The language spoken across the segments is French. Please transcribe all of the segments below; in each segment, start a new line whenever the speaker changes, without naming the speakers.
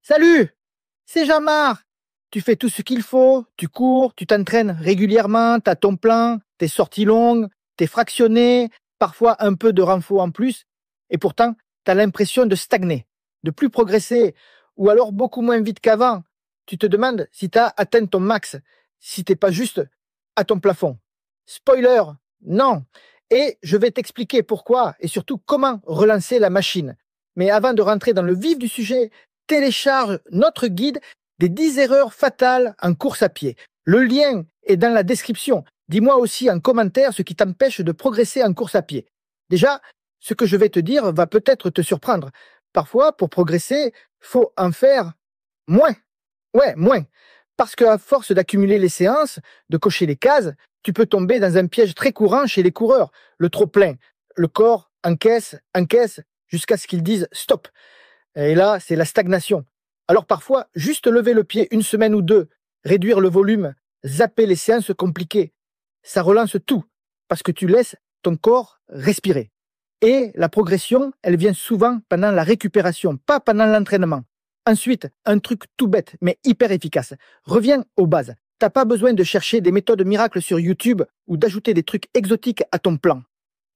Salut, c'est Jean-Marc. Tu fais tout ce qu'il faut, tu cours, tu t'entraînes régulièrement, tu as ton plan, tes sorties longues, tes fractionnés, parfois un peu de renfort en plus, et pourtant, tu as l'impression de stagner, de plus progresser, ou alors beaucoup moins vite qu'avant. Tu te demandes si tu as atteint ton max, si t'es pas juste à ton plafond. Spoiler, non. Et je vais t'expliquer pourquoi et surtout comment relancer la machine. Mais avant de rentrer dans le vif du sujet, télécharge notre guide des 10 erreurs fatales en course à pied. Le lien est dans la description. Dis-moi aussi en commentaire ce qui t'empêche de progresser en course à pied. Déjà, ce que je vais te dire va peut-être te surprendre. Parfois, pour progresser, faut en faire moins. Ouais, moins. Parce qu'à force d'accumuler les séances, de cocher les cases, tu peux tomber dans un piège très courant chez les coureurs, le trop plein. Le corps encaisse, jusqu'à ce qu'ils disent stop. Et là, c'est la stagnation. Alors parfois, juste lever le pied une semaine ou deux, réduire le volume, zapper les séances compliquées, ça relance tout, parce que tu laisses ton corps respirer. Et la progression, elle vient souvent pendant la récupération, pas pendant l'entraînement. Ensuite, un truc tout bête, mais hyper efficace. Reviens aux bases. T'as pas besoin de chercher des méthodes miracles sur YouTube ou d'ajouter des trucs exotiques à ton plan.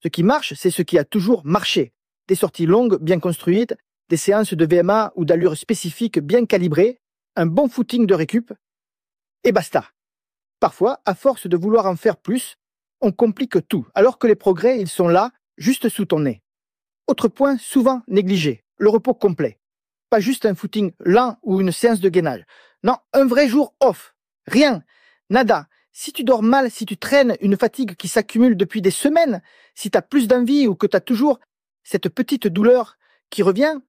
Ce qui marche, c'est ce qui a toujours marché. Des sorties longues, bien construites, des séances de VMA ou d'allure spécifique bien calibrées, un bon footing de récup, et basta. Parfois, à force de vouloir en faire plus, on complique tout, alors que les progrès, ils sont là, juste sous ton nez. Autre point souvent négligé, le repos complet. Pas juste un footing lent ou une séance de gainage. Non, un vrai jour off. Rien. Nada. Si tu dors mal, si tu traînes une fatigue qui s'accumule depuis des semaines, si tu as plus d'envie ou que tu as toujours cette petite douleur qui revient,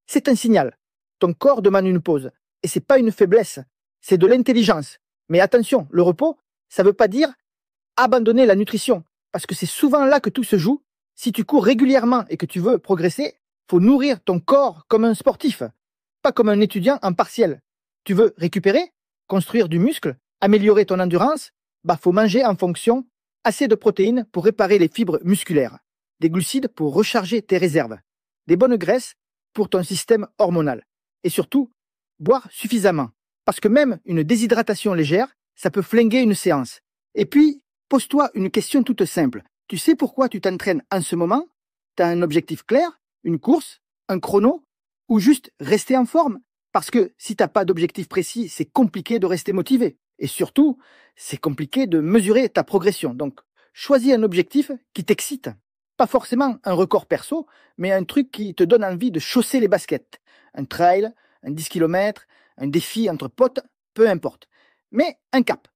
c'est un signal. Ton corps demande une pause. Et c'est pas une faiblesse, c'est de l'intelligence. Mais attention, le repos, ça veut pas dire abandonner la nutrition. Parce que c'est souvent là que tout se joue. Si tu cours régulièrement et que tu veux progresser, faut nourrir ton corps comme un sportif, pas comme un étudiant en partiel. Tu veux récupérer, construire du muscle, améliorer ton endurance, bah faut manger en fonction assez de protéines pour réparer les fibres musculaires, des glucides pour recharger tes réserves, des bonnes graisses pour ton système hormonal. Et surtout, boire suffisamment. Parce que même une déshydratation légère, ça peut flinguer une séance. Et puis, pose-toi une question toute simple. Tu sais pourquoi tu t'entraînes en ce moment? Tu as un objectif clair? Une course? Un chrono? Ou juste rester en forme? Parce que si tu n'as pas d'objectif précis, c'est compliqué de rester motivé. Et surtout, c'est compliqué de mesurer ta progression. Donc, choisis un objectif qui t'excite. Pas forcément un record perso, mais un truc qui te donne envie de chausser les baskets. Un trail, un 10 km, un défi entre potes, peu importe. Mais un cap.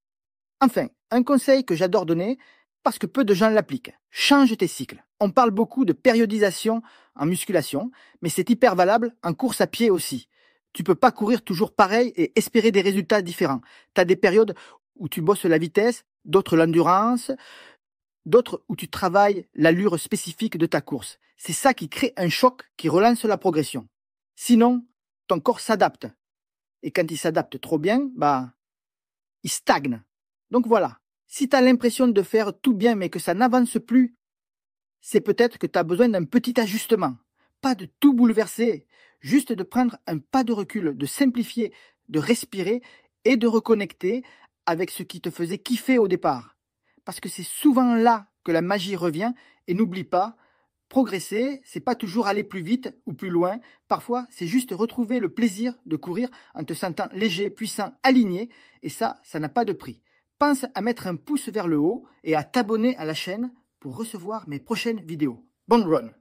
Enfin, un conseil que j'adore donner, parce que peu de gens l'appliquent. Change tes cycles. On parle beaucoup de périodisation en musculation, mais c'est hyper valable en course à pied aussi. Tu peux pas courir toujours pareil et espérer des résultats différents. Tu as des périodes où tu bosses la vitesse, d'autres l'endurance, d'autres où tu travailles l'allure spécifique de ta course. C'est ça qui crée un choc qui relance la progression. Sinon, ton corps s'adapte. Et quand il s'adapte trop bien, bah, il stagne. Donc voilà, si tu as l'impression de faire tout bien mais que ça n'avance plus, c'est peut-être que tu as besoin d'un petit ajustement. Pas de tout bouleverser, juste de prendre un pas de recul, de simplifier, de respirer et de reconnecter avec ce qui te faisait kiffer au départ. Parce que c'est souvent là que la magie revient et n'oublie pas, progresser, c'est pas toujours aller plus vite ou plus loin. Parfois, c'est juste retrouver le plaisir de courir en te sentant léger, puissant, aligné. Et ça n'a pas de prix. Pense à mettre un pouce vers le haut et à t'abonner à la chaîne pour recevoir mes prochaines vidéos. Bonne run!